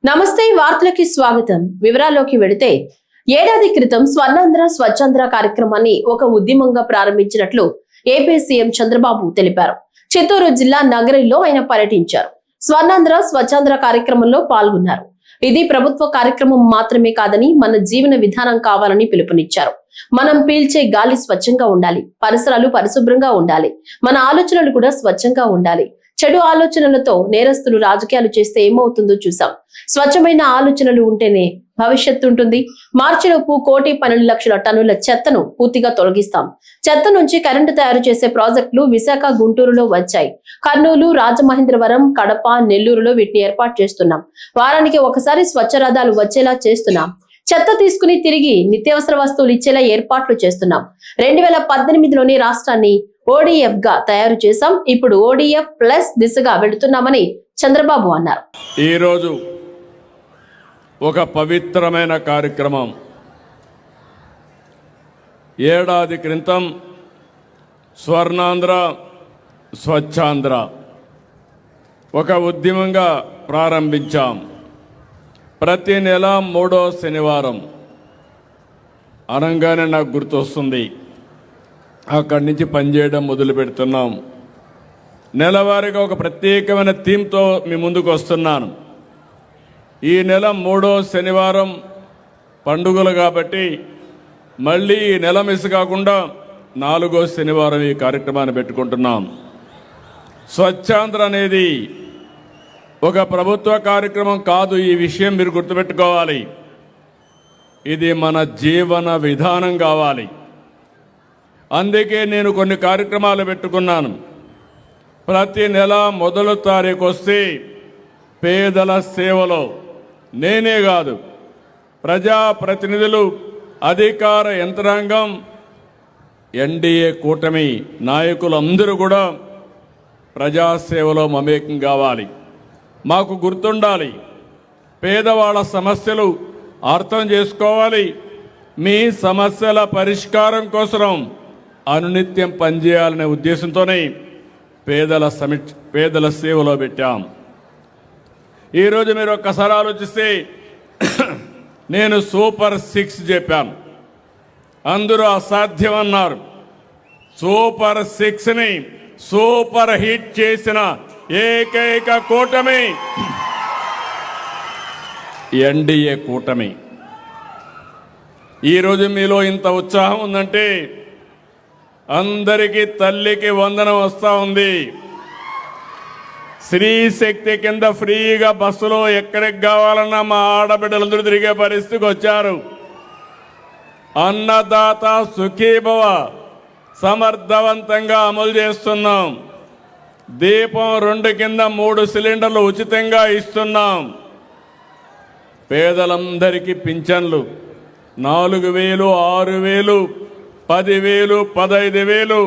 నమస్తే వార్తలకి స్వాగతం. వివరాల్లోకి వెళితే ఏడాది క్రితం స్వర్ణాంధ్ర స్వచ్ఛాంధ్ర కార్యక్రమాన్ని ఒక ఉద్యమంగా ప్రారంభించినట్లు ఏపీ సీఎం చంద్రబాబు తెలిపారు. చిత్తూరు జిల్లా నగరిలో ఆయన పర్యటించారు. స్వర్ణాంధ్ర స్వచ్ఛాంధ్ర కార్యక్రమంలో పాల్గొన్నారు. ఇది ప్రభుత్వ కార్యక్రమం మాత్రమే కాదని మన జీవన విధానం కావాలని పిలుపునిచ్చారు. మనం పీల్చే గాలి స్వచ్ఛంగా ఉండాలి, పరిసరాలు పరిశుభ్రంగా ఉండాలి, మన ఆలోచనలు కూడా స్వచ్ఛంగా ఉండాలి. చెడు ఆలోచనలతో నేరస్తులు రాజకీయాలు చేస్తే ఏమవుతుందో చూసాం. స్వచ్ఛమైన ఆలోచనలు ఉంటేనే భవిష్యత్తు ఉంటుంది. మార్చిలోపు 1,12,00,000 టన్నుల చెత్తను పూర్తిగా తొలగిస్తాం. చెత్త నుంచి కరెంటు తయారు చేసే ప్రాజెక్టులు విశాఖ, గుంటూరులో వచ్చాయి. కర్నూలు, రాజమహేంద్రవరం, కడప, నెల్లూరులో వీటిని ఏర్పాటు చేస్తున్నాం. వారానికి ఒకసారి స్వచ్ఛ రథాలు వచ్చేలా చేస్తున్నాం. చెత్త తీసుకుని తిరిగి నిత్యావసర వస్తువులు ఇచ్చేలా ఏర్పాట్లు చేస్తున్నాం. 2018లోనే రాష్ట్రాన్ని ODF గా తయారు చేశాం. ఇప్పుడు ODF ప్లస్ దిశగా వెళుతున్నామని చంద్రబాబు అన్నారు. ఈరోజు ఒక పవిత్రమైన కార్యక్రమం. ఏడాది క్రితం స్వర్ణాంధ్ర స్వచ్ఛాంధ్ర ఒక ఉద్యమంగా ప్రారంభించాం. ప్రతి నెల 3వ శనివారం అనగానే నాకు గుర్తొస్తుంది. అక్కడి నుంచి పనిచేయడం మొదలు పెడుతున్నాం. నెలవారీగా ఒక ప్రత్యేకమైన థీమ్తో మీ ముందుకు వస్తున్నాను. ఈ నెల 3వ శనివారం పండుగలు కాబట్టి మళ్ళీ ఈ నెల మిస్ కాకుండా 4వ శనివారం ఈ కార్యక్రమాన్ని పెట్టుకుంటున్నాం. స్వచ్ఛాంధ్ర అనేది ఒక ప్రభుత్వ కార్యక్రమం కాదు. ఈ విషయం మీరు గుర్తుపెట్టుకోవాలి. ఇది మన జీవన విధానం కావాలి. అందుకే నేను కొన్ని కార్యక్రమాలు పెట్టుకున్నాను. ప్రతి నెల 1వ తారీఖు వస్తే పేదల సేవలో నేనే కాదు, ప్రజాప్రతినిధులు, అధికార యంత్రాంగం, ఎన్డీఏ కూటమి నాయకులందరూ కూడా ప్రజాసేవలో మమేకం కావాలి. మాకు గుర్తుండాలి, పేదవాళ్ళ సమస్యలు అర్థం చేసుకోవాలి. మీ సమస్యల పరిష్కారం కోసం అనునిత్యం పనిచేయాలనే ఉద్దేశంతోనే పేదల సేవలో పెట్టాం. ఈరోజు మీరు ఒక్కసారి ఆలోచిస్తే నేను సూపర్ 6 చెప్పాను. అందరూ అసాధ్యమన్నారు. సూపర్ 6ని సూపర్ హిట్ చేసిన ఏకైక కూటమి ఎన్డీఏ కూటమి. ఈరోజు మీలో ఇంత ఉత్సాహం ఉందంటే అందరికీ తల్లికి వందనం వస్తూ ఉంది. స్త్రీ శక్తి కింద ఫ్రీగా బస్సులో ఎక్కడికి కావాలన్నా మా ఆడబిడ్డలందరూ తిరిగే పరిస్థితికి వచ్చారు. అన్నదాత సుఖీభవ సమర్థవంతంగా అమలు చేస్తున్నాం. దీపం 2 కింద 3 సిలిండర్లు ఉచితంగా ఇస్తున్నాం. పేదలందరికీ పింఛన్లు 4,000, 6,000, 10,000, 15,000,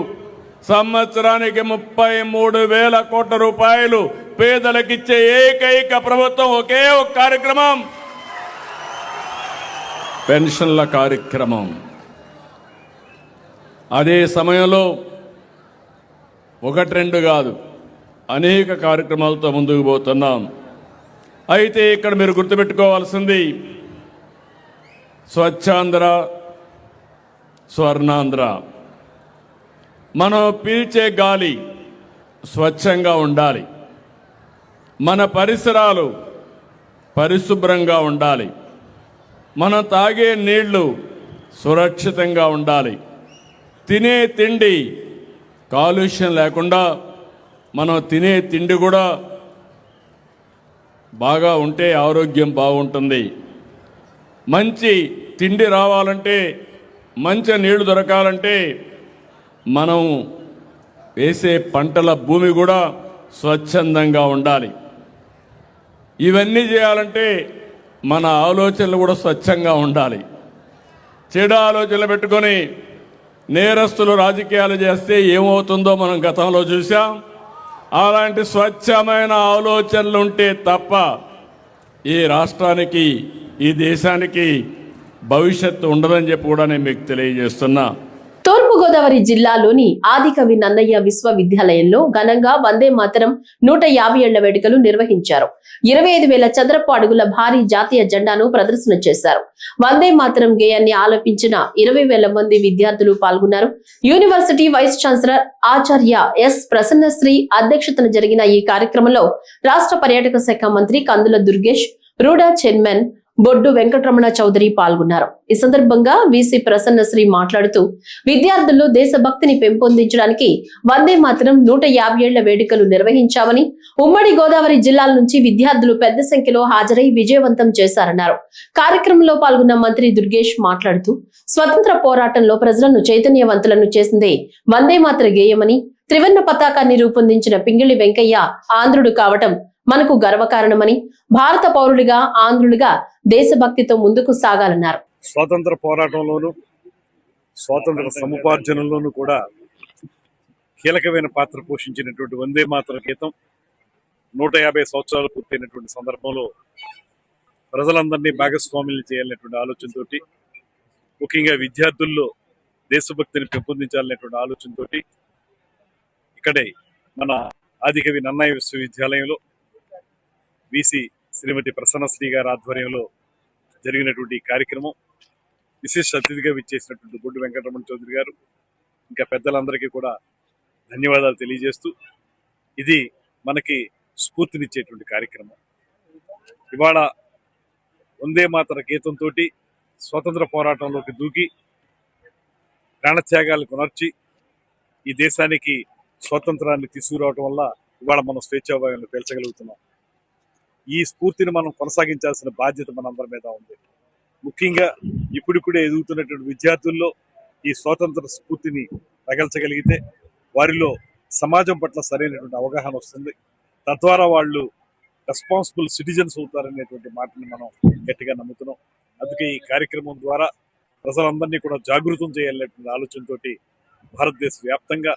సంవత్సరానికి 33,000 కోట్ల రూపాయలు పేదలకిచ్చే ఏకైక ప్రభుత్వం ఒకే ఒక కార్యక్రమం పెన్షన్ల కార్యక్రమం. అదే సమయంలో 1-2 కాదు, అనేక కార్యక్రమాలతో ముందుకు పోతున్నాం. అయితే ఇక్కడ మీరు గుర్తుపెట్టుకోవాల్సింది స్వచ్ఛాంధ్ర స్వర్ణాంధ్ర. మనం పీల్చే గాలి స్వచ్ఛంగా ఉండాలి, మన పరిసరాలు పరిశుభ్రంగా ఉండాలి, మనం తాగే నీళ్లు సురక్షితంగా ఉండాలి, తినే తిండి కాలుష్యం లేకుండా మనం తినే తిండి కూడా బాగా ఉంటే ఆరోగ్యం బాగుంటుంది. మంచి తిండి రావాలంటే, మంచి నీళ్లు దొరకాలంటే మనం వేసే పంటల భూమి కూడా స్వచ్ఛందంగా ఉండాలి. ఇవన్నీ చేయాలంటే మన ఆలోచనలు కూడా స్వచ్ఛంగా ఉండాలి. చెడు ఆలోచనలు పెట్టుకొని నేరస్తులు రాజకీయాలు చేస్తే ఏమవుతుందో మనం గతంలో చూసాం. అలాంటి స్వచ్ఛమైన ఆలోచనలు ఉంటే తప్ప ఈ రాష్ట్రానికి, ఈ దేశానికి భవిష్యత్తు ఉండదని చెప్పి కూడా నేను మీకు తెలియజేస్తున్నా. తూర్పుగోదావరి గోదావరి జిల్లాలోని ఆదికవి నన్నయ్య విశ్వవిద్యాలయంలో ఘనంగా వందే మాతరం 150 ఏళ్ల వేడుకలు నిర్వహించారు. 25,000 చదరపు అడుగుల భారీ జాతీయ జెండాను ప్రదర్శన చేశారు. వందే మాతరం గేయాన్ని ఆలపించిన 20,000 మంది విద్యార్థులు పాల్గొన్నారు. యూనివర్సిటీ వైస్ ఛాన్సలర్ ఆచార్య ఎస్ ప్రసన్నశ్రీ అధ్యక్షతన జరిగిన ఈ కార్యక్రమంలో రాష్ట్ర పర్యాటక శాఖ మంత్రి కందుల దుర్గేష్, రూడా చైర్మన్ బొడ్డు వెంకటరమణ చౌదరి పాల్గొన్నారు. ఈ సందర్భంగా వీసీ ప్రసన్నశ్రీ మాట్లాడుతూ విద్యార్థుల్లో దేశభక్తిని పెంపొందించడానికి వందే మాతరం 150 ఏళ్ల వేడుకలు నిర్వహించామని, ఉమ్మడి గోదావరి జిల్లాల నుంచి విద్యార్థులు పెద్ద సంఖ్యలో హాజరై విజయవంతం చేశారన్నారు. కార్యక్రమంలో పాల్గొన్న మంత్రి దుర్గేష్ మాట్లాడుతూ స్వతంత్ర పోరాటంలో ప్రజలను చైతన్యవంతులను చేసిందే వందే మాతర గేయమని, త్రివర్ణ పతాకాన్ని రూపొందించిన పింగిళి వెంకయ్య ఆంధ్రుడు కావటం మనకు గర్వకారణమని, భారత పౌరుడిగా ఆంధ్రులుగా దేశభక్తితో ముందుకు సాగాలన్నారు. స్వాతంత్ర పోరాటంలోనూ స్వాతంత్ర సముపార్జనలోనూ కూడా కీలకమైన పాత్ర పోషించినటువంటి వందే మాతర గీతం 150 సంవత్సరాలు పూర్తయినటువంటి సందర్భంలో ప్రజలందరినీ భాగస్వాములు చేయాలనేటువంటి ఆలోచనతోటి, ముఖ్యంగా విద్యార్థుల్లో దేశభక్తిని పెంపొందించాలనేటువంటి ఆలోచనతోటి ఇక్కడే మన ఆదికవి నన్నయ్య విశ్వవిద్యాలయంలో వీసీ శ్రీమతి ప్రసన్నశ్రీ గారి ఆధ్వర్యంలో జరిగినటువంటి ఈ కార్యక్రమం విశేష అతిథిగా విచ్చేసినటువంటి బొడ్డు వెంకటరమణ చౌదరి గారు, ఇంకా పెద్దలందరికీ కూడా ధన్యవాదాలు తెలియజేస్తూ, ఇది మనకి స్ఫూర్తినిచ్చేటువంటి కార్యక్రమం. ఇవాళ వందే మాతర గీతంతో స్వతంత్ర పోరాటంలోకి దూకి ప్రాణత్యాగాలు కొనర్చి ఈ దేశానికి స్వాతంత్రాన్ని తీసుకురావడం వల్ల ఇవాళ మనం స్వేచ్ఛాభావాన్ని పేల్చగలుగుతున్నాం. ఈ స్ఫూర్తిని మనం కొనసాగించాల్సిన బాధ్యత మనందరి మీద ఉంది. ముఖ్యంగా ఇప్పుడిప్పుడే ఎదుగుతున్నటువంటి విద్యార్థుల్లో ఈ స్వాతంత్ర స్ఫూర్తిని రగల్చగలిగితే వారిలో సమాజం పట్ల సరైనటువంటి అవగాహన వస్తుంది. తద్వారా వాళ్ళు రెస్పాన్సిబుల్ సిటిజన్స్ అవుతారనేటువంటి మాటని మనం గట్టిగా నమ్ముతున్నాం. అందుకే ఈ కార్యక్రమం ద్వారా ప్రజలందరినీ కూడా జాగృతం చేయాలనేటువంటి ఆలోచనతోటి భారతదేశ వ్యాప్తంగా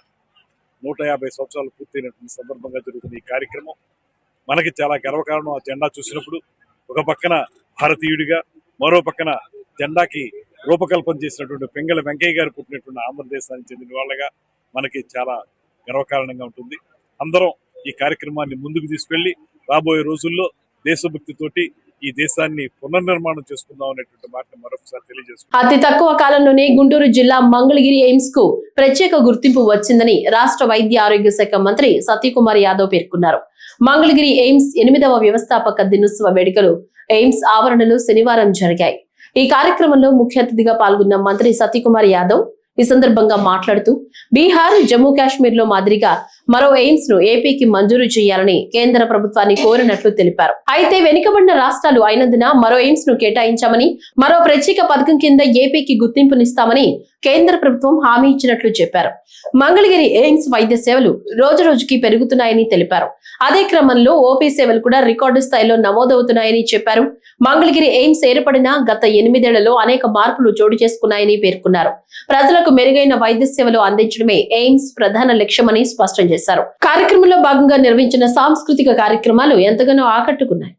150 సంవత్సరాలు పూర్తయినటువంటి సందర్భంగా జరుగుతున్న ఈ కార్యక్రమం మనకి చాలా గర్వకారణం. ఆ జెండా చూసినప్పుడు ఒక పక్కన భారతీయుడిగా, మరో పక్కన జెండాకి రూపకల్పన చేసినటువంటి పింగళి వెంకయ్య గారు పుట్టినటువంటి ఆంధ్రదేశానికి చెందిన వాళ్ళగా మనకి చాలా గర్వకారణంగా ఉంటుంది. అందరం ఈ కార్యక్రమాన్ని ముందుకు తీసుకెళ్లి రాబోయే రోజుల్లో దేశభక్తితోటి ఈ దేశాన్ని పునర్నిర్మాణం చేసుకుందాం అనేటువంటి మాటను మరొకసారి తెలియజేసుకుంటాం. అతి తక్కువ కాలంలోనే గుంటూరు జిల్లా మంగళగిరి ఎయిమ్స్ కు ప్రత్యేక గుర్తింపు వచ్చిందని రాష్ట్ర వైద్య ఆరోగ్య శాఖ మంత్రి సత్యకుమార్ యాదవ్ పేర్కొన్నారు. మంగళగిరి ఎయిమ్స్ 8వ వ్యవస్థాపక దినోత్సవ వేడుకలు ఎయిమ్స్ ఆవరణలో శనివారం జరిగాయి. ఈ కార్యక్రమంలో ముఖ్య అతిథిగా పాల్గొన్న మంత్రి సత్యకుమార్ యాదవ్ ఈ సందర్భంగా మాట్లాడుతూ బీహార్, జమ్మూ కాశ్మీర్ లో మాదిరిగా మరో ఎయిమ్స్ ను ఏపీకి మంజూరు చేయాలని కేంద్ర ప్రభుత్వాన్ని కోరినట్లు తెలిపారు. అయితే వెనుకబడిన రాష్ట్రాలు అయినందున మరో ఎయిమ్స్ ను కేటాయించామని, మరో ప్రత్యేక పథకం కింద ఏపీకి గుర్తింపునిస్తామని కేంద్ర ప్రభుత్వం హామీ ఇచ్చినట్లు చెప్పారు. మంగళగిరి ఎయిమ్స్ వైద్య సేవలు రోజురోజుకి పెరుగుతున్నాయని తెలిపారు. అదే క్రమంలో ఓపీ సేవలు కూడా రికార్డు స్థాయిలో నమోదవుతున్నాయని చెప్పారు. మంగళగిరి ఎయిమ్స్ ఏర్పడిన గత 8 ఏళ్లలో అనేక మార్పులు చోటు చేసుకున్నాయని పేర్కొన్నారు. ప్రజలకు మెరుగైన వైద్య సేవలు అందించడమే ఎయిమ్స్ ప్రధాన లక్ష్యమని స్పష్టం చేశారు. కార్యక్రమంలో భాగంగా నిర్వహించిన సాంస్కృతిక కార్యక్రమాలు ఎంతగానో ఆకట్టుకున్నాయి.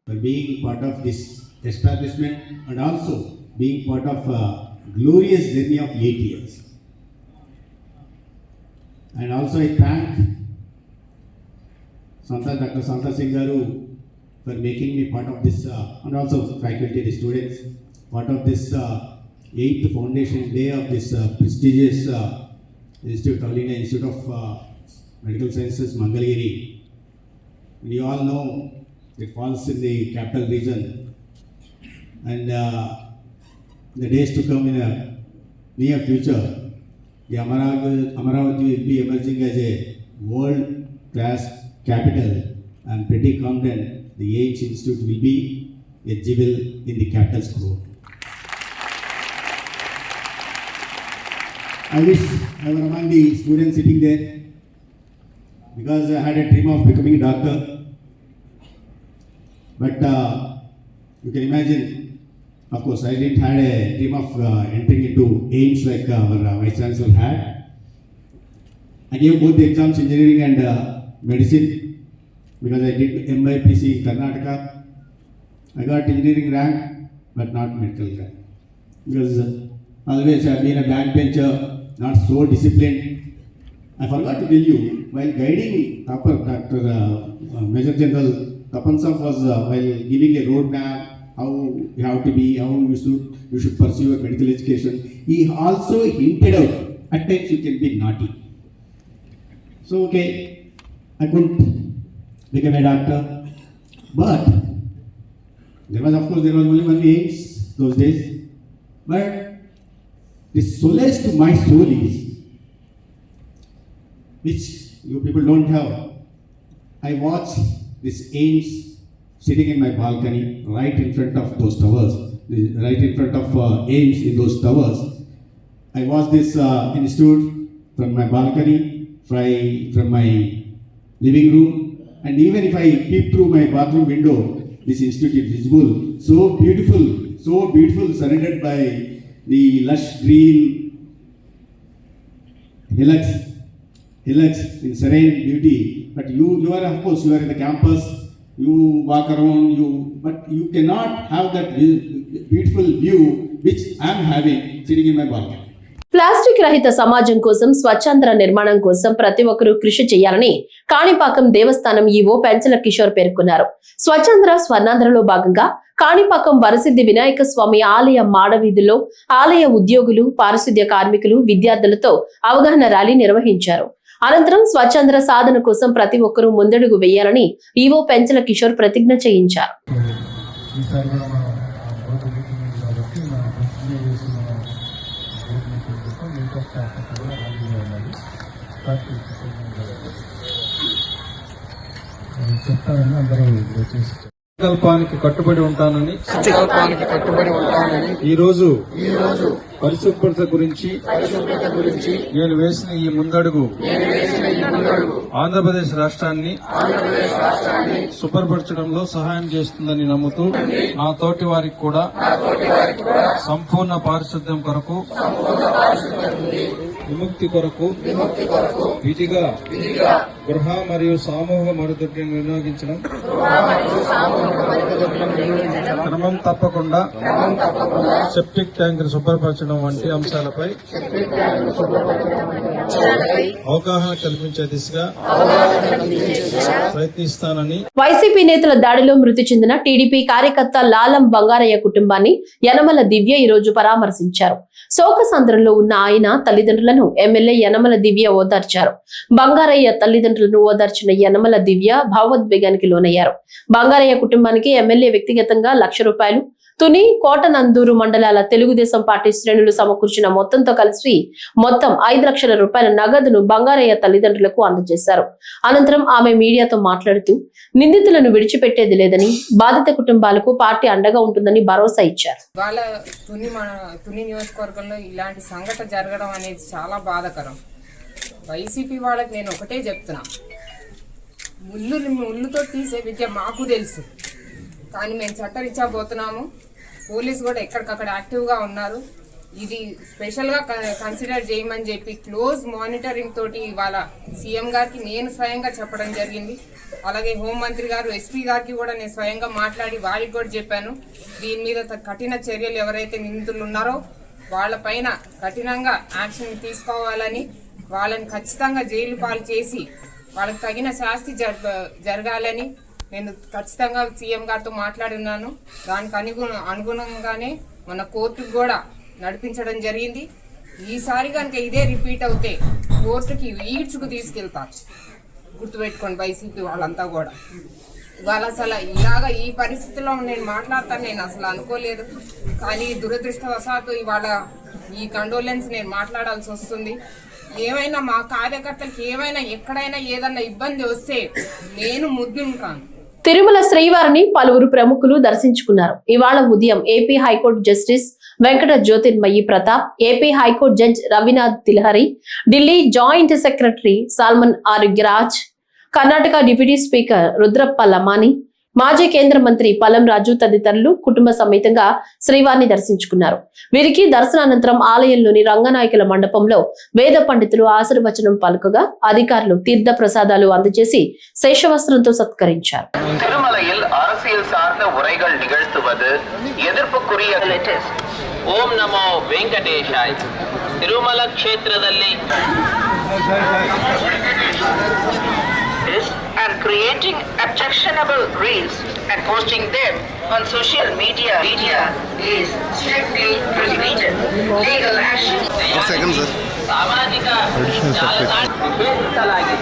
Glorious journey of 8 years, and also I thank Dr. Santa Singh Garu for making me part of this, and also faculty, the students, part of this 8th foundation day of this prestigious institute, All India Institute of Medical Sciences, Mangalagiri. We all know it falls in the capital region, and the days to come in a near future, the Amaravati will be emerging as a world-class capital. I am pretty confident the AIIMS Institute will be a jewel in the capital's crown. I wish I were among the students sitting there, because I had a dream of becoming a doctor. But you can imagine, of course, I didn't had a dream of entering into AIIMS like our Vice Chancellor had. I gave both the exams, engineering and medicine, because I did MYPC in Karnataka. I got engineering rank, but not medical rank. Because always I have been a backbencher not so disciplined. I forgot to tell you, while guiding Dr. Major General Tapan Saab was while giving a roadmap, how you have to be, how you should pursue your medical education. He also hinted out, at times you can be naughty. So okay, I couldn't become a doctor, but there was only one aims those days. But the solace to my soul is, which you people don't have. I watch this aims sitting in my balcony, right in front of those towers, right in front of aims in those towers. I watch this institute from my balcony, from my living room, and even if I peep through my bathroom window, this institute is visible, so beautiful, surrounded by the lush green hillocks in serene beauty. But you are, of course, you are in the campus, you walk around, but you cannot have that beautiful view which I am having sitting in my balcony. Plastic రహిత సమాజం కోసం స్వచ్ఛంద్ర నిర్మాణం కోసం ప్రతి ఒక్కరూ కృషి చేయాలని కాణిపాకం దేవస్థానం EO Penchala Kishore పేర్కొన్నారు. స్వచ్ఛంద్ర స్వర్ణాంధ్రలో భాగంగా కాణిపాకం వరసిద్ధి వినాయక స్వామి ఆలయ మాడవీధుల్లో ఆలయ ఉద్యోగులు, పారిశుద్ధ్య కార్మికులు, విద్యార్థులతో అవగాహన ర్యాలీ నిర్వహించారు. అనంతరం స్వచ్ఛంద్ర సాధన కోసం ప్రతి ఒక్కరూ ముందడుగు వేయాలని ఈవో పెంచల కిషోర్ ప్రతిజ్ఞ చేయించారు. సంకల్పానికి కట్టుబడి ఉంటానని ఈరోజు పరిశుభ్రత గురించి నేను వేసిన ఈ ముందడుగు ఆంధ్రప్రదేశ్ రాష్ట్రాన్ని శుభ్రపరచడంలో సహాయం చేస్తుందని నమ్ముతూ నా తోటి వారికి కూడా సంపూర్ణ పారిశుద్ధ్యం కొరకు, విముక్తి కొరకు విధిగా గృహ మరియు సామూహిక మరుగుదొడ్డిని వినియోగించడం, క్రమం తప్పకుండా సెప్టిక్ ట్యాంక్ శుభ్రపరచడం వంటి అంశాలపై అవగాహన కల్పించే దిశగా ప్రయత్నిస్తానని. వైసీపీ నేతల దాడిలో మృతి చెందిన టీడీపీ కార్యకర్త లాలం బంగారయ్య కుటుంబాన్ని యనమల దివ్య ఈ రోజు పరామర్శించారు. శోకసంద్రంలో ఉన్న ఆయన తల్లిదండ్రులను ఎమ్మెల్యే యనమల దివ్య ఓదార్చారు. బంగారయ్య తల్లిదండ్రులను ఓదార్చిన యనమల దివ్య భావోద్వేగానికి లోనయ్యారు. బంగారయ్య కుటుంబానికి ఎమ్మెల్యే వ్యక్తిగతంగా ₹1,00,000, తుని, కోటనందూరు మండలాల తెలుగుదేశం పార్టీ శ్రేణులు సమకూర్చిన మొత్తంతో కలిసి మొత్తం ₹5,00,000 నగదును బంగారయ్య తల్లిదండ్రులకు అందజేశారు. అనంతరం ఆమె మీడియాతో మాట్లాడుతూ నిందితులను విడిచిపెట్టేది లేదని, బాధిత కుటుంబాలకు పార్టీ అండగా ఉంటుందని భరోసా ఇచ్చారు. వాళ్ళ తుని నియోజకవర్గంలో ఇలాంటి సంఘటన జరగడం అనేది చాలా బాధాకరం. వైసీపీ వాళ్ళకి నేను ఒకటే చెప్తున్నా, ముళ్ళుతో తీసే విద్య మాకు తెలుసు, కానీ మేము చట్టరీత్యా పోతున్నాము. పోలీసు కూడా ఎక్కడికక్కడ యాక్టివ్గా ఉన్నారు. ఇది స్పెషల్గా కన్సిడర్ చేయమని చెప్పి క్లోజ్ మానిటరింగ్ తోటి ఇవాళ సీఎం గారికి నేను స్వయంగా చెప్పడం జరిగింది. అలాగే హోంమంత్రి గారు, ఎస్పీ గారికి కూడా నేను స్వయంగా మాట్లాడి వారికి కూడా చెప్పాను. దీని మీద కఠిన చర్యలు ఎవరైతే నిందితులు ఉన్నారో వాళ్ళపైన కఠినంగా యాక్షన్ తీసుకోవాలని, వాళ్ళని ఖచ్చితంగా జైలు పాలు చేసి వాళ్ళకి తగిన శాస్తి జరగాలని నేను ఖచ్చితంగా సీఎం గారితో మాట్లాడున్నాను. దానికి అనుగుణంగానే మన కోర్టుకు కూడా నడిపించడం జరిగింది. ఈసారి కనుక ఇదే రిపీట్ అవుతే కోర్టుకి ఈడ్చుకు తీసుకెళ్తారు. గుర్తుపెట్టుకోండి వైసీపీ వాళ్ళంతా కూడా. ఇవాళ అసలు ఇలాగా ఈ పరిస్థితిలో నేను మాట్లాడతాను నేను అసలు అనుకోలేదు. కానీ దురదృష్టవశాత్తు ఇవాళ ఈ కండోలెన్స్ నేను మాట్లాడాల్సి వస్తుంది. ఏమైనా మా కార్యకర్తలకు ఏమైనా ఎక్కడైనా ఏదన్నా ఇబ్బంది వస్తే నేను ముద్దుంటాను. తిరుమల శ్రీవారిని పలువురు ప్రముఖులు దర్శించుకున్నారు. ఇవాళ ఉదయం AP high court justice Venkata Jyothirmayi Pratap, AP high court judge Ravinath Tilhari, Delhi joint secretary Solomon Arogyaraj, Karnataka deputy speaker Rudrappa Lamani, మాజీ కేంద్ర మంత్రి పలం రాజు తదితరులు కుటుంబ సమేతంగా శ్రీవారిని దర్శించుకున్నారు. వీరికి దర్శనానంతరం ఆలయంలోని రంగనాయకుల మండపంలో వేద పండితులు ఆశీర్వచనం పలుకగా అధికారులు తీర్థ ప్రసాదాలు అందజేసి శేషవస్త్రంతో సత్కరించారు. திருமலையில் அரசியல் சார்ந்த உரைகள் நிகழ்த்துவது எதிர்ப்புக்குரிய. ஓம் நமோ வெங்கடேஷாய். ತಿರುಮಲ ಕ್ಷೇತ್ರದಲ್ಲಿ and creating objectionable reels and posting them on social media is strictly prohibited. Legal action. ಸಾಮಾಜಿಕ ಜಾಲತಾಣ ನಿಷೇಧಿಸಲಾಗಿದೆ.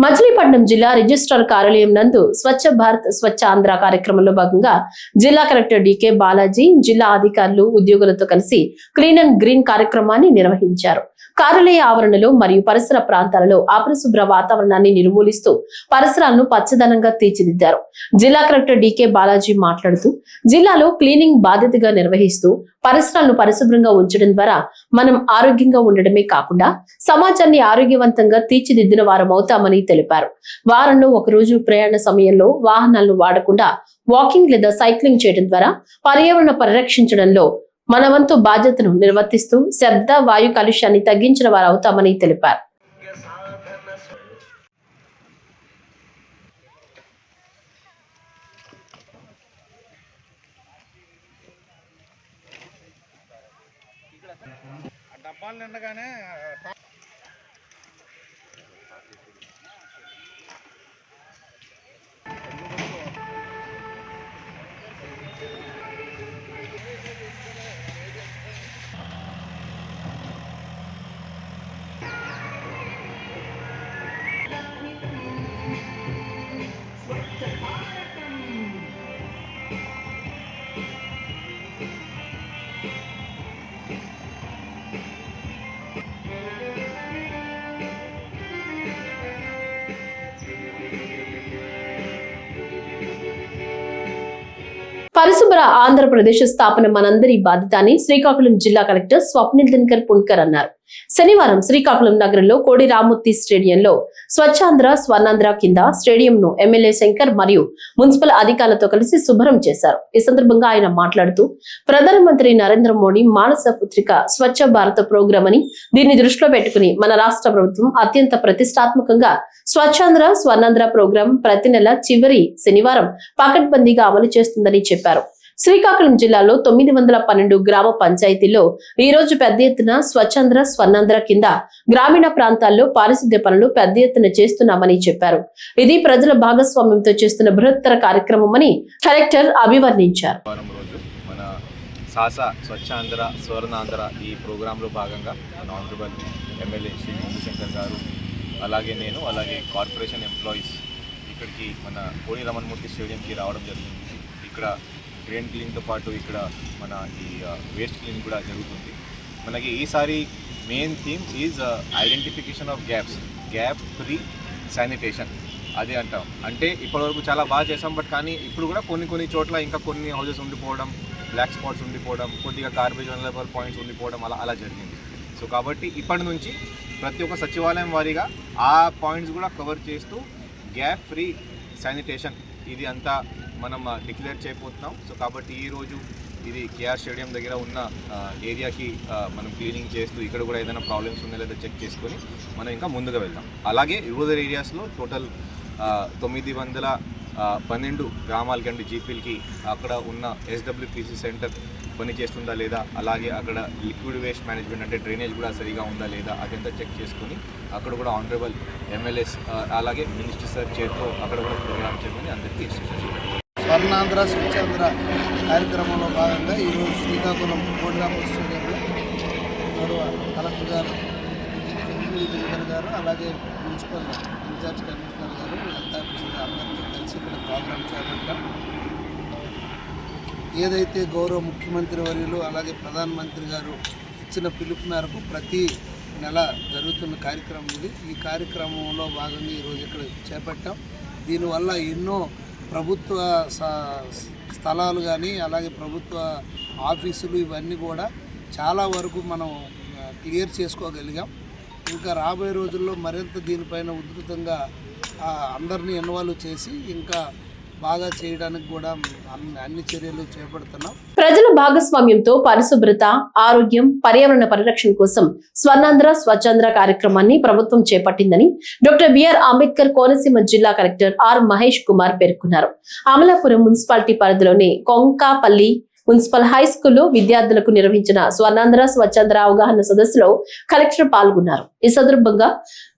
మచిలీపట్నం జిల్లా రిజిస్ట్రార్ కార్యాలయం నందు స్వచ్ఛ భారత్ స్వచ్ఛ ఆంధ్ర కార్యక్రమంలో భాగంగా జిల్లా కలెక్టర్ డికే బాలాజీ జిల్లా అధికారులు ఉద్యోగులతో కలిసి క్లీన్ అండ్ గ్రీన్ కార్యక్రమాన్ని నిర్వహించారు. కార్యాలయ ఆవరణలో మరియు పరిసర ప్రాంతాలలో అపరిశుభ్ర వాతావరణాన్ని నిర్మూలిస్తూ పరిసరాలను పచ్చదనంగా తీర్చిదిద్దారు. జిల్లా కలెక్టర్ డికే బాలాజీ మాట్లాడుతూ జిల్లాలో క్లీనింగ్ బాధ్యతగా నిర్వహిస్తూ పరిసరాలను పరిశుభ్రంగా ఉంచడం ద్వారా మనం ఆరోగ్యంగా ఉండడమే కాకుండా సమాజాన్ని ఆరోగ్యవంతంగా తీర్చిదిద్దిన వారమవుతామని తెలిపారు. వారంలో ఒకరోజు ప్రయాణ సమయంలో వాహనాలను వాడకుండా వాకింగ్ లేదా సైక్లింగ్ చేయడం ద్వారా పర్యావరణ పరిరక్షించడంలో మన వంతు బాధ్యతను నిర్వర్తిస్తూ శబ్ద వాయు కాలుష్యాన్ని తగ్గించిన వారు అవుతామని తెలిపారు. డబ్బాలు నిండగానే పరిశుభ్ర ఆంధ్రప్రదేశ్ స్థాపన మనందరి బాధ్యత అని శ్రీకాకుళం జిల్లా కలెక్టర్ స్వప్నిల్ దినకర్ పుణ్కర్ అన్నారు. శనివారం శ్రీకాకుళం నగరంలో కోడి రామ్మూర్తి స్టేడియంలో స్వచ్ఛాంధ్ర స్వర్ణాంధ్ర కింద స్టేడియంను ఎమ్మెల్యే శంకర్ మరియు మున్సిపల్ అధికారులతో కలిసి శుభ్రం చేశారు. ఈ సందర్భంగా ఆయన మాట్లాడుతూ ప్రధానమంత్రి నరేంద్ర మోడీ మానస పుత్రిక స్వచ్ఛ భారత ప్రోగ్రాం అని దీన్ని దృష్టిలో పెట్టుకుని మన రాష్ట్ర ప్రభుత్వం అత్యంత ప్రతిష్టాత్మకంగా స్వచ్ఛాంధ్ర స్వర్ణాంధ్ర ప్రోగ్రాం ప్రతి నెల చివరి శనివారం పకడ్బందీగా అమలు చేస్తుందని చెప్పారు. శ్రీకాకుళం జిల్లాలో 912 గ్రామ పంచాయతీల్లో ఈ రోజు పెద్ద ఎత్తున స్వచ్ఛాంధ్ర స్వర్ణాంధ్ర కింద గ్రామీణ ప్రాంతాల్లో పారిశుద్ధ్య పనులు పెద్ద ఎత్తున చేస్తున్నామని చెప్పారు. ఇది ప్రజల భాగస్వామ్యంతో చేస్తున్న బృహత్తర కార్యక్రమమని కలెక్టర్ అభివర్ణించారు. మన సాసా స్వచ్ఛాంధ్ర స్వర్ణాంధ్ర ఈ ప్రోగ్రాంలో భాగంగా మన ఆనరబుల్ ఎమ్మెల్యే శ్రీ శంకర్ గారు అలాగే నేను అలాగే కార్పొరేషన్ ఎంప్లాయీస్ ఇక్కడికి మన కోడి రామ్మూర్తి స్టేడియంకి రావడం జరిగింది. ఇక్కడ గ్రీన్ క్లీన్తో పాటు ఇక్కడ మన ఈ వేస్ట్ క్లీన్ కూడా జరుగుతుంది. మనకి ఈసారి main theme is identification of gap free sanitation అది అంటాం. అంటే ఇప్పటివరకు చాలా బాగా చేసాం, బట్ కానీ ఇప్పుడు కూడా కొన్ని చోట్ల ఇంకా కొన్ని హౌజెస్ ఉండిపోవడం, బ్లాక్ స్పాట్స్ ఉండిపోవడం, కొద్దిగా గార్బేజ్ వనరబుల్ పాయింట్స్ ఉండిపోవడం అలా జరిగింది. సో కాబట్టి ఇప్పటి నుంచి ప్రతి ఒక్క సచివాలయం వారీగా ఆ పాయింట్స్ కూడా కవర్ చేస్తూ గ్యాప్ ఫ్రీ శానిటేషన్ ఇది అంతా మనం డిక్లేర్ చేయబోతున్నాం. సో కాబట్టి ఈరోజు ఇది కేఆర్ స్టేడియం దగ్గర ఉన్న ఏరియాకి మనం క్లీనింగ్ చేస్తూ ఇక్కడ కూడా ఏదైనా ప్రాబ్లమ్స్ ఉన్నాయో లేదా చెక్ చేసుకొని మనం ఇంకా ముందుగా వెళ్దాం. అలాగే రూరల్ ఏరియాస్లో టోటల్ 912 గ్రామాలకండి జీపీలకి అక్కడ ఉన్న SWPC సెంటర్ పనిచేస్తుందా లేదా, అలాగే అక్కడ లిక్విడ్ వేస్ట్ మేనేజ్మెంట్ అంటే డ్రైనేజ్ కూడా సరిగా ఉందా లేదా అదంతా చెక్ చేసుకొని అక్కడ కూడా ఆనరబుల్ ఎమ్మెల్యేస్ అలాగే మినిస్టర్ సార్ చేతిలో అక్కడ కూడా ప్రోగ్రామ్ చేయమని అందరికీ స్వర్ణాంధ్ర స్వచ్ఛాంధ్ర కార్యక్రమంలో భాగంగా ఈరోజు శ్రీకాకుళం కోడి రామ్మూర్తి స్టేడియంలో గౌరవ కలెక్టర్ గారు స్వప్నిల్ దినకర్ గారు అలాగే మున్సిపల్ ఇన్ఛార్జ్ కమిషనర్ గారు హెల్త్ ఆఫీసర్ అందరితో కలిసి ఇక్కడ ప్రోగ్రాం చేపట్టాం. ఏదైతే గౌరవ ముఖ్యమంత్రి వర్యులు అలాగే ప్రధానమంత్రి గారు ఇచ్చిన పిలుపు మేరకు ప్రతి నెల జరుగుతున్న కార్యక్రమం ఇది. ఈ కార్యక్రమంలో భాగంగా ఈరోజు ఇక్కడ చేపట్టాం. దీనివల్ల ఎన్నో ప్రభుత్వ స్థలాలు కానీ అలాగే ప్రభుత్వ ఆఫీసులు ఇవన్నీ కూడా చాలా వరకు మనం క్లియర్ చేసుకోగలిగాం. ఇంకా రాబోయే రోజుల్లో మరింత దీనిపైన ఉధృతంగా అందరినీ ఇన్వాల్వ్ చేసి ఇంకా బాగా చేయడానికి కూడా అన్ని చర్యలు చేపడుతున్నాం. ప్రజల భాగస్వామ్యంతో పరిశుభ్రత, ఆరోగ్యం, పర్యావరణ పరిరక్షణ కోసం స్వర్ణాంధ్ర స్వచ్ఛాంధ్ర కార్యక్రమాన్ని ప్రభుత్వం చేపట్టిందని డాక్టర్ బిఆర్ అంబేద్కర్ కోనసీమ జిల్లా కలెక్టర్ ఆర్ మహేష్ కుమార్ పేర్కొన్నారు. అమలాపురం మున్సిపాలిటీ పరిధిలోని కొంకాపల్లి మున్సిపల్ హై స్కూల్లో విద్యార్థులకు నిర్వహించిన స్వర్ణాంధ్ర స్వచ్ఛాంధ్ర అవగాహన సదస్సులో కలెక్టర్ పాల్గొన్నారు. ఈ సందర్భంగా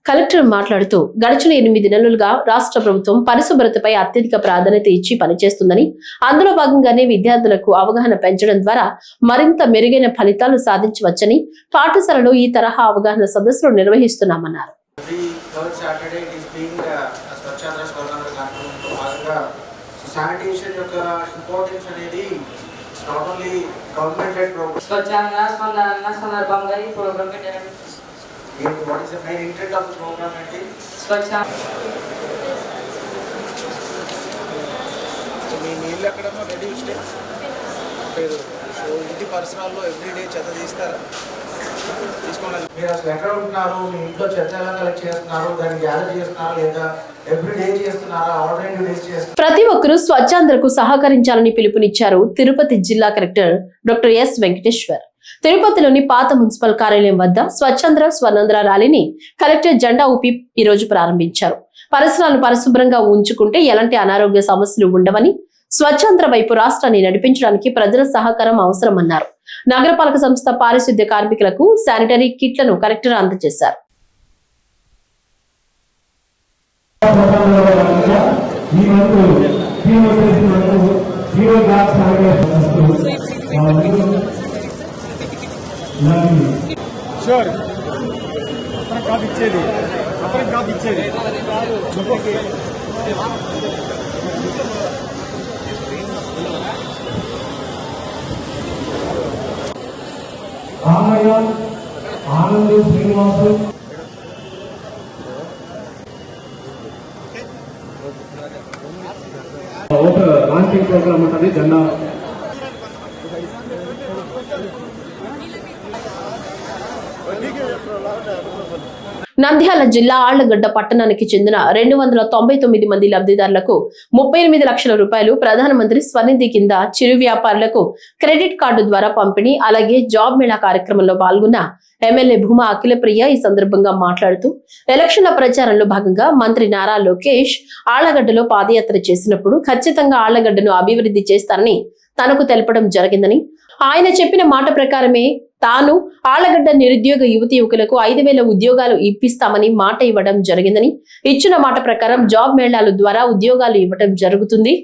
కలెక్టర్ మాట్లాడుతూ గడిచిన 8 నెలలుగా రాష్ట్ర ప్రభుత్వం పరిశుభ్రతపై అత్యధిక ప్రాధాన్యత ఇచ్చి పనిచేస్తుందని, అందులో భాగంగానే విద్యార్థులకు అవగాహన పెంచడం ద్వారా మరింత మెరుగైన ఫలితాలు సాధించవచ్చని పాఠశాలలో ఈ తరహా అవగాహన సదస్సులు నిర్వహిస్తున్నామన్నారు. not only government-led program. Swachhanda సందర్భంగా ఈ ప్రోగ్రామ్ పెట్టడం. What is the main intent of the program? Swachhanda. మీ నీళ్ళు ఎక్కడన్నా రెడీ ఉంటే ఇంటి పరిసరాల్లో ఎవ్రీడే చెత్త తీస్తారా? తీసుకోవాలి. మీరు అసలు ఎక్కడ ఉంటున్నారు, మీ ఇంట్లో చెత్త ఎలా కలెక్ట్ చేస్తున్నారు, దాన్ని గ్యాదర్ చేస్తున్నారు లేదా ఎవ్రీ డే చేస్తున్నారా, ఆల్టర్నేటివ్ డేస్ చేస్తున్నారు? ప్రతి ఒక్కరూ స్వచ్ఛాంధ్రకు సహకరించాలని పిలుపునిచ్చారు తిరుపతి జిల్లా కలెక్టర్ డాక్టర్ ఎస్ వెంకటేశ్వర్. తిరుపతిలోని పాత మున్సిపల్ కార్యాలయం వద్ద స్వచ్ఛాంధ్ర స్వర్ణాంధ్ర ర్యాలీని కలెక్టర్ జెండా ఊపి ఈ రోజు ప్రారంభించారు. పరిసరాలను పరిశుభ్రంగా ఉంచుకుంటే ఎలాంటి అనారోగ్య సమస్యలు ఉండవని, స్వచ్ఛాంధ్ర వైపు రాష్ట్రాన్ని నడిపించడానికి ప్రజల సహకారం అవసరమన్నారు. నగరపాలక సంస్థ పారిశుద్ధ్య కార్మికులకు శానిటరీ కిట్లను కలెక్టర్ అందజేశారు. ఆనంద్ శ్రీనివాసు ఒక లాంచింగ్ ప్రోగ్రామ్ ఉంటుంది. జెండా నంద్యాల జిల్లా ఆళ్లగడ్డ పట్టణానికి చెందిన 299 మంది లబ్ధిదారులకు 38 లక్షల రూపాయలు ప్రధానమంత్రి స్వనిధి కింద చిరు వ్యాపారులకు క్రెడిట్ కార్డు ద్వారా పంపిణీ, అలాగే జాబ్ మేళా కార్యక్రమంలో పాల్గొన్న ఎమ్మెల్యే భూమా అఖిలప్రియ ఈ సందర్భంగా మాట్లాడుతూ ఎలక్షన్ల ప్రచారంలో భాగంగా మంత్రి నారా లోకేష్ ఆళ్లగడ్డలో పాదయాత్ర చేసినప్పుడు ఖచ్చితంగా ఆళ్లగడ్డను అభివృద్ధి చేస్తారని తనకు తెలపడం జరిగిందని, ఆయన చెప్పిన మాట ప్రకారమే తాను ఆళ్లగడ్డ నిరుద్యోగ యువతి యువకులకు 5,000 ఉద్యోగాలు ఇప్పిస్తామని మాట ఇవ్వడం జరిగిందని, ఇచ్చిన మాట ప్రకారం జాబ్ మేళాల ద్వారా ఉద్యోగాలు ఇవ్వడం జరుగుతుంది.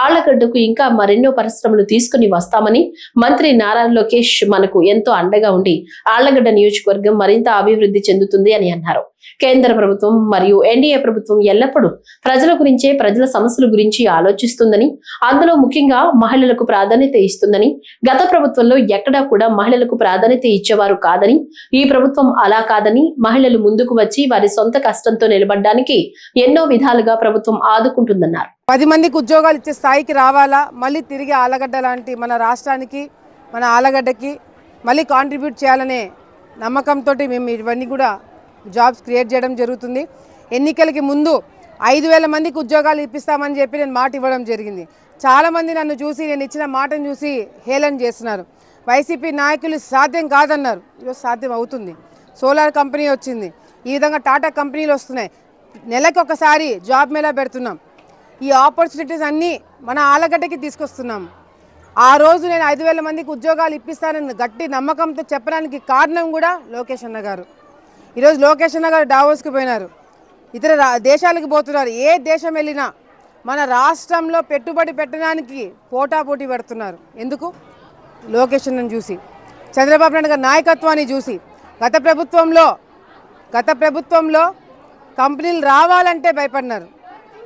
ఆళ్లగడ్డకు ఇంకా మరెన్నో పరిశ్రమలు తీసుకుని వస్తామని, మంత్రి నారా లోకేష్ మనకు ఎంతో అండగా ఉండి ఆళ్లగడ్డ నియోజకవర్గం మరింత అభివృద్ధి చెందుతుంది అని అన్నారు. కేంద్ర ప్రభుత్వం మరియు ఎన్డీఏ ప్రభుత్వం ఎల్లప్పుడూ ప్రజల గురించే, ప్రజల సమస్యల గురించి ఆలోచిస్తుందని, అందులో ముఖ్యంగా మహిళలకు ప్రాధాన్యత ఇస్తుందని, గత ప్రభుత్వంలో ఎక్కడా కూడా మహిళలకు ప్రాధాన్యత ఇచ్చేవారు కాదని, ఈ ప్రభుత్వం అలా కాదని, మహిళలు ముందుకు వచ్చి వారి సొంత కష్టంతో నిలబడడానికి ఎన్నో విధాలుగా ప్రభుత్వం ఆదుకుంటుందన్నారు. 10 మందికి ఉద్యోగాలు ఇచ్చే స్థాయికి రావాలా, మళ్ళీ తిరిగి ఆళ్లగడ్డ లాంటి మన రాష్ట్రానికి, మన ఆళ్లగడ్డకి మళ్ళీ కాంట్రిబ్యూట్ చేయాలనే నమ్మకంతో మేము ఇవన్నీ కూడా జాబ్స్ క్రియేట్ చేయడం జరుగుతుంది. ఎన్నికలకి ముందు 5,000 మందికి ఉద్యోగాలు ఇప్పిస్తామని చెప్పి నేను మాట ఇవ్వడం జరిగింది. చాలామంది నన్ను చూసి, నేను ఇచ్చిన మాటను చూసి హేళన చేస్తున్నారు. వైసీపీ నాయకులు సాధ్యం కాదన్నారు. ఈరోజు సాధ్యం అవుతుంది. సోలార్ కంపెనీ వచ్చింది, ఈ విధంగా టాటా కంపెనీలు వస్తున్నాయి. నెలకు ఒకసారి జాబ్ మేళా పెడుతున్నాం. ఈ ఆపర్చునిటీస్ అన్నీ మన ఆళ్లగడ్డకి తీసుకొస్తున్నాం. ఆ రోజు నేను 5,000 మందికి ఉద్యోగాలు ఇప్పిస్తానని గట్టి నమ్మకంతో చెప్పడానికి కారణం కూడా లోకేష్ అన్న గారు. ఈరోజు లోకేష్ అన్న గారు డావోస్కి పోయినారు, ఇతర దేశాలకు పోతున్నారు. ఏ దేశం వెళ్ళినా మన రాష్ట్రంలో పెట్టుబడి పెట్టడానికి పోటాపోటీ పెడుతున్నారు. ఎందుకు? లోకేష్ అన్నను చూసి, చంద్రబాబు నాయుడు గారి నాయకత్వాన్ని చూసి. గత ప్రభుత్వంలో కంపెనీలు రావాలంటే భయపడినారు,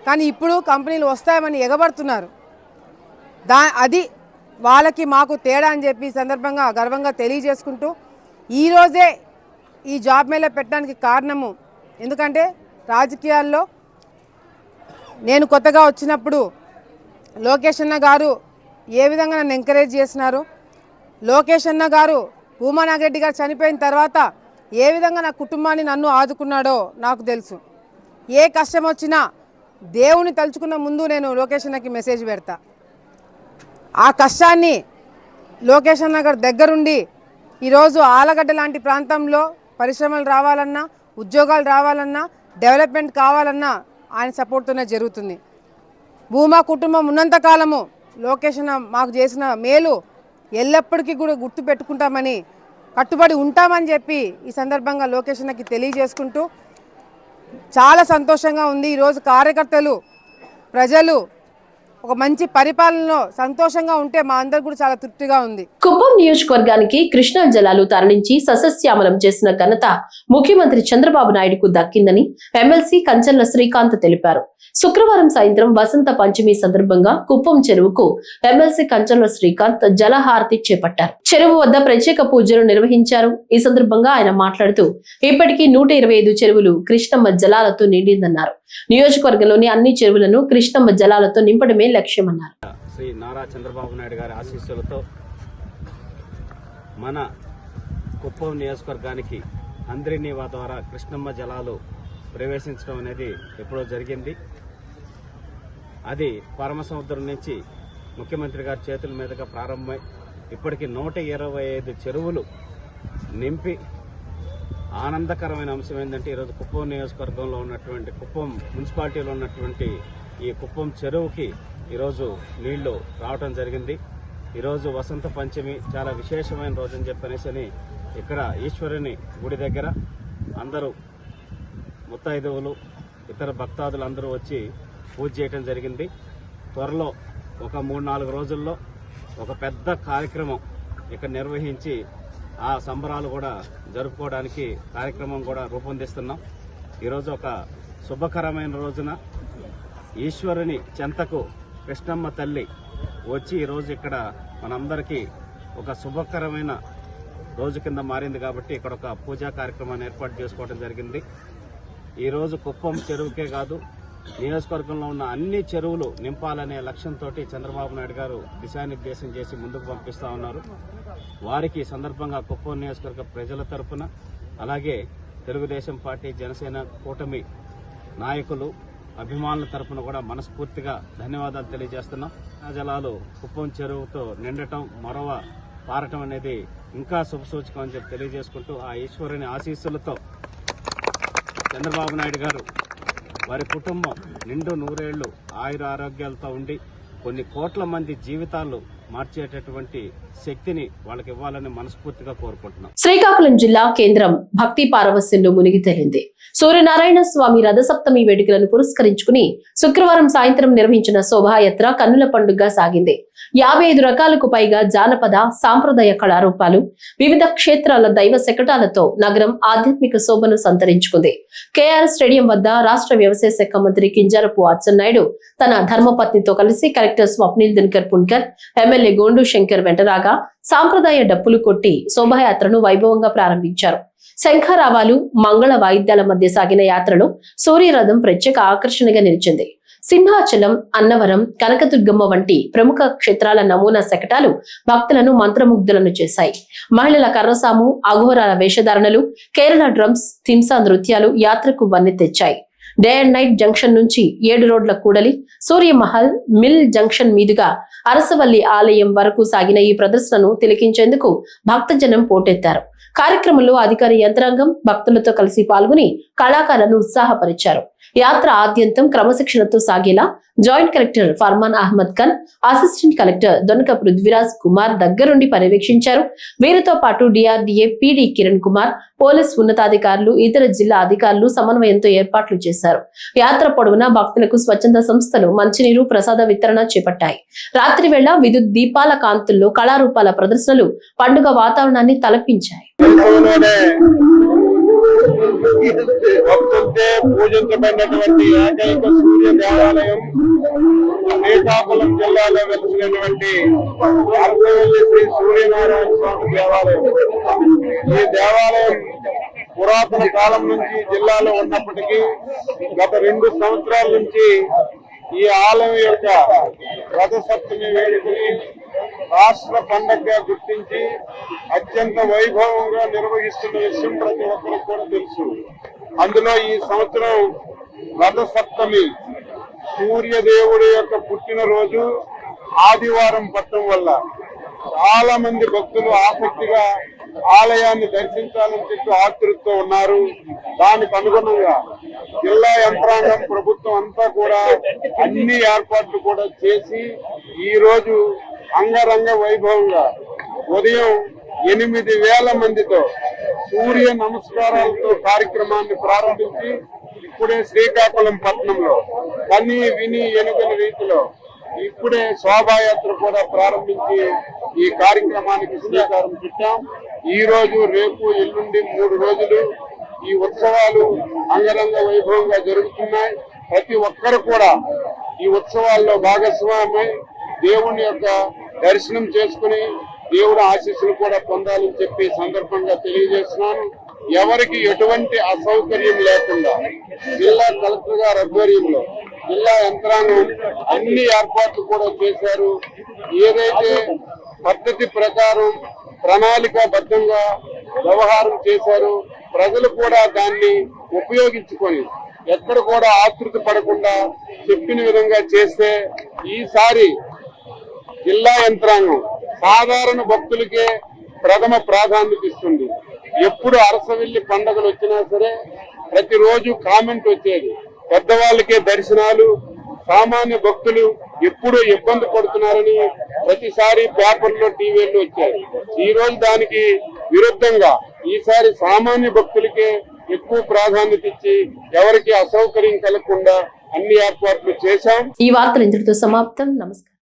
కానీ ఇప్పుడు కంపెనీలు వస్తాయని ఎగబడుతున్నారు. అది వాళ్ళకి మాకు తేడా అని చెప్పి ఈ సందర్భంగా గర్వంగా తెలియజేసుకుంటూ, ఈరోజే ఈ జాబ్ మేళా పెట్టడానికి కారణము ఎందుకంటే రాజకీయాల్లో నేను కొత్తగా వచ్చినప్పుడు లోకేష్ అన్న గారు ఏ విధంగా నన్ను ఎంకరేజ్ చేసినారు, లోకేష్ అన్న గారు భూమా నాగిరెడ్డి గారు చనిపోయిన తర్వాత ఏ విధంగా నా కుటుంబాన్ని నన్ను ఆదుకున్నాడో నాకు తెలుసు. ఏ కష్టం వచ్చినా దేవుని తలుచుకున్న ముందు నేను లోకేష్ అన్నకి మెసేజ్ పెడతా. ఆ కష్టాన్ని లోకేష్ అన్న గారి దగ్గరుండి ఈరోజు ఆలగడ్డ లాంటి ప్రాంతంలో పరిశ్రమలు రావాలన్నా, ఉద్యోగాలు రావాలన్నా, డెవలప్మెంట్ కావాలన్నా ఆయన సపోర్ట్తోనే జరుగుతుంది. భూమా కుటుంబం ఉన్నంతకాలము లోకేష్ అన్న మాకు చేసిన మేలు ఎల్లప్పటికీ కూడా గుర్తు పెట్టుకుంటామని, కట్టుబడి ఉంటామని చెప్పి ఈ సందర్భంగా లోకేష్ అన్నకి తెలియజేసుకుంటూ చాలా సంతోషంగా ఉంది. ఈరోజు కార్యకర్తలు, ప్రజలు ఒక మంచి పరిపాలనలో సంతోషంగా ఉంటే మా అందరికి కూడా చాలా తృప్తిగా ఉంది. కుప్పం నియోజకవర్గానికి కృష్ణా జలాలు తరలించి సస్యశ్యామలం చేసిన ఘనత ముఖ్యమంత్రి చంద్రబాబు నాయుడుకు దక్కిందని ఎమ్మెల్సీ కంచర్ల శ్రీకాంత్ తెలిపారు. శుక్రవారం సాయంత్రం వసంత పంచమి సందర్భంగా కుప్పం చెరువుకు ఎమ్మెల్సీ కంచర్ల శ్రీకాంత్ జలహారతి చేపట్టారు. చెరువు వద్ద ప్రత్యేక పూజలు నిర్వహించారు. ఈ సందర్భంగా ఆయన మాట్లాడుతూ ఇప్పటికీ 125 చెరువులు కృష్ణమ్మ జలాలతో నిండిందన్నారు. నియోజకవర్గంలోని అన్ని చెరువులను కృష్ణమ్మ జలాలతో నింపడమే లక్ష్యమన్నారు. శ్రీ నారా చంద్రబాబు నాయుడు గారి ఆశీస్సులతో మన కుప్పం నియోజకవర్గానికి అంద్రినీవా ద్వారా కృష్ణమ్మ జలాలు ప్రవేశించడం అనేది ఎప్పుడో జరిగింది. అది పరమసముద్రం నుంచి ముఖ్యమంత్రి గారి చేతుల మీదుగా ప్రారంభమై ఇప్పటికి 125 చెరువులు నింపి ఆనందకరమైన అంశం ఏంటంటే ఈరోజు కుప్పం నియోజకవర్గంలో ఉన్నటువంటి కుప్పం మున్సిపాలిటీలో ఉన్నటువంటి ఈ కుప్పం చెరువుకి ఈరోజు నీళ్లు రావడం జరిగింది. ఈరోజు వసంత పంచమి చాలా విశేషమైన రోజు అని చెప్పనేసి ఇక్కడ ఈశ్వరుని గుడి దగ్గర అందరూ ముత్తైదువులు, ఇతర భక్తాదులు అందరూ వచ్చి పూజ చేయడం జరిగింది. త్వరలో ఒక 3-4 రోజుల్లో ఒక పెద్ద కార్యక్రమం ఇక్కడ నిర్వహించి ఆ సంబరాలు కూడా జరుపుకోవడానికి కార్యక్రమం కూడా రూపొందిస్తున్నాం. ఈరోజు ఒక శుభకరమైన రోజున ఈశ్వరుని చెంతకు కృష్ణమ్మ తల్లి వచ్చి ఈరోజు ఇక్కడ మనందరికీ ఒక శుభకరమైన రోజు కింద మారింది కాబట్టి ఇక్కడ ఒక పూజా కార్యక్రమాన్ని ఏర్పాటు చేసుకోవడం జరిగింది. ఈరోజు కుప్పం చెరువుకే కాదు నియోజకవర్గంలో ఉన్న అన్ని చెరువులు నింపాలనే లక్ష్యంతో చంద్రబాబు నాయుడు గారు దిశానిర్దేశం చేసి ముందుకు పంపిస్తా ఉన్నారు. వారికి సందర్భంగా కుప్పం నియోజకవర్గ ప్రజల తరఫున అలాగే తెలుగుదేశం పార్టీ, జనసేన కూటమి నాయకులు, అభిమానుల తరఫున కూడా మనస్ఫూర్తిగా ధన్యవాదాలు తెలియజేస్తున్నాం. ఆ జలాలు కుప్పం చెరువుతో నిండటం, మరవ పారటం అనేది ఇంకా శుభసూచకం అని చెప్పి తెలియజేసుకుంటూ ఆ ఈశ్వరుని ఆశీస్సులతో చంద్రబాబు నాయుడు గారు వారి కుటుంబం నిండు 100 ఏళ్లు ఆయుర ఆరోగ్యాలతో ఉండి కొన్ని కోట్ల మంది జీవితాలు మార్చేటటువంటి శక్తిని వాళ్ళకి ఇవ్వాలని మనస్ఫూర్తిగా కోరుకుంటున్నాం. శ్రీకాకుళం జిల్లా కేంద్రం భక్తి పారవస్యంలో మునిగి తేలింది. సూర్యనారాయణ స్వామి రథసప్తమి వేడుకలను పురస్కరించుకుని శుక్రవారం సాయంత్రం నిర్వహించిన శోభాయాత్ర కన్నుల పండుగగా సాగింది. 55 రకాలకు పైగా జానపద, సాంప్రదాయ కళారూపాలు, వివిధ క్షేత్రాల దైవ శకటాలతో నగరం ఆధ్యాత్మిక శోభను సంతరించుకుంది. కేఆర్ స్టేడియం వద్ద రాష్ట్ర వ్యవసాయ శాఖ మంత్రి కింజరపు అచ్చెన్నాయుడు తన ధర్మపత్నితో కలిసి కలెక్టర్ స్వప్నిల్ దినకర్ పున్కర్, ఎమ్మెల్యే గోండు శంకర్ వెంటరాగా సాంప్రదాయ డప్పులు కొట్టి శోభాయాత్రను వైభవంగా ప్రారంభించారు. శంఖారావాలు, మంగళ వాయిద్యాల మధ్య సాగిన యాత్రలో సూర్యరథం ప్రత్యేక ఆకర్షణగా నిలిచింది. సింహాచలం, అన్నవరం, కనకదుర్గమ్మ వంటి ప్రముఖ క్షేత్రాల నమూనా శకటాలు భక్తులను మంత్రముగ్ధులను చేశాయి. మహిళల కర్రసాము, అఘోరాల వేషధారణలు, కేరళ డ్రమ్స్, థింసా నృత్యాలు యాత్రకు వన్నె తెచ్చాయి. డే అండ్ నైట్ జంక్షన్ నుంచి 7 రోడ్ల కూడలి, సూర్యమహల్, మిల్ జంక్షన్ మీదుగా అరసవల్లి ఆలయం వరకు సాగిన ఈ ప్రదర్శనను తిలకించేందుకు భక్తజనం పోటెత్తారు. కార్యక్రమంలో అధికార యంత్రాంగం భక్తులతో కలిసి పాల్గొని కళాకారులను ఉత్సాహపరిచారు. యాత్ర ఆద్యంతం క్రమశిక్షణతో సాగేలా joint collector Farman Ahmed Khan, assistant collector Donaka Prudhviraj Kumar దగ్గరుండి పర్యవేక్షించారు. వీరితో పాటు DRDA PD Kiran Kumar, police ఉన్నతాధికారులు, ఇతర జిల్లా అధికారులు సమన్వయంతో ఏర్పాట్లు చేశారు. యాత్ర పొడవునా భక్తులకు స్వచ్ఛంద సంస్థలు మంచినీరు, ప్రసాద వితరణ చేపట్టాయి. రాత్రి వేళ విద్యుత్ దీపాల కాంతుల్లో కళారూపాల ప్రదర్శనలు పండుగ వాతావరణాన్ని తలపించాయి. భక్తులచే పూజించబడినటువంటి ఏకైక సూర్య దేవాలయం శ్రీకాకుళం జిల్లాలో వెలిసినటువంటి అరసవల్లి శ్రీ సూర్యనారాయణ స్వామి దేవాలయం. ఈ దేవాలయం పురాతన కాలం నుంచి జిల్లాలో ఉన్నప్పటికీ గత 2 సంవత్సరాల నుంచి ఈ ఆలయం యొక్క రథసప్తమి వేడుకని రాష్ట్ర పండగగా గుర్తించి అత్యంత వైభవంగా నిర్వహిస్తున్న విషయం ప్రతి ఒక్కరికి కూడా తెలుసు. అందులో ఈ సంవత్సరం రథసప్తమి సూర్యదేవుడి యొక్క పుట్టినరోజు ఆదివారం పట్టడం వల్ల చాలా మంది భక్తులు ఆసక్తిగా ఆలయాన్ని దర్శించాలని చెప్పి ఆతృతతో ఉన్నారు. దానికి అనుగుణంగా జిల్లా యంత్రాంగం, ప్రభుత్వం అంతా కూడా అన్ని ఏర్పాట్లు కూడా చేసి ఈ రోజు అంగరంగ వైభవంగా ఉదయం 8,000 మందితో సూర్య నమస్కారాలతో కార్యక్రమాన్ని ప్రారంభించి ఇప్పుడే శ్రీకాకుళం పట్టణంలో కని విని ఎనుగని రీతిలో ఇప్పుడే శోభాయాత్ర కూడా ప్రారంభించి ఈ కార్యక్రమానికి శ్రీకారం చుట్టాం. ఈ రోజు, రేపు, ఎల్లుండి 3 రోజులు ఈ ఉత్సవాలు అంగరంగ వైభవంగా జరుగుతున్నాయి. ప్రతి ఒక్కరు కూడా ఈ ఉత్సవాల్లో భాగస్వామై దేవుని యొక్క దర్శనం చేసుకుని దేవుడి ఆశీస్సులు కూడా పొందాలని చెప్పి సందర్భంగా తెలియజేస్తున్నాను. ఎవరికి ఎటువంటి అసౌకర్యం లేకుండా జిల్లా కలెక్టర్ గారి ఆధ్వర్యంలో జిల్లా యంత్రాంగం అన్ని ఏర్పాట్లు కూడా చేశారు. ఏదైతే పద్ధతి ప్రకారం ప్రణాళికాబద్ధంగా వ్యవహారం చేశారు, ప్రజలు కూడా దాన్ని ఉపయోగించుకొని ఎక్కడ కూడా ఆతృత పడకుండా చెప్పిన విధంగా చేస్తే ఈసారి జిల్లా యంత్రాంగం సాధారణ భక్తులకే ప్రథమ ప్రాధాన్యత ఇస్తుంది. ఎప్పుడు అరసవిల్లి పండుగలు వచ్చినా సరే ప్రతిరోజు కామెంట్ వచ్చేది, పెద్దవాళ్ళకే దర్శనాలు, సామాన్య భక్తులు ఎప్పుడూ ఇబ్బంది పడుతున్నారని ప్రతిసారి పేపర్లో, టీవీల్లో వచ్చాయి. ఈ రోజు దానికి విరుద్ధంగా ఈసారి సామాన్య భక్తులకే ఎక్కువ ప్రాధాన్యత ఇచ్చి ఎవరికి అసౌకర్యం కలగకుండా అన్ని ఏర్పాట్లు చేశాం. ఈ వార్తలు ఇంతటితో సమాప్తం. నమస్కారం.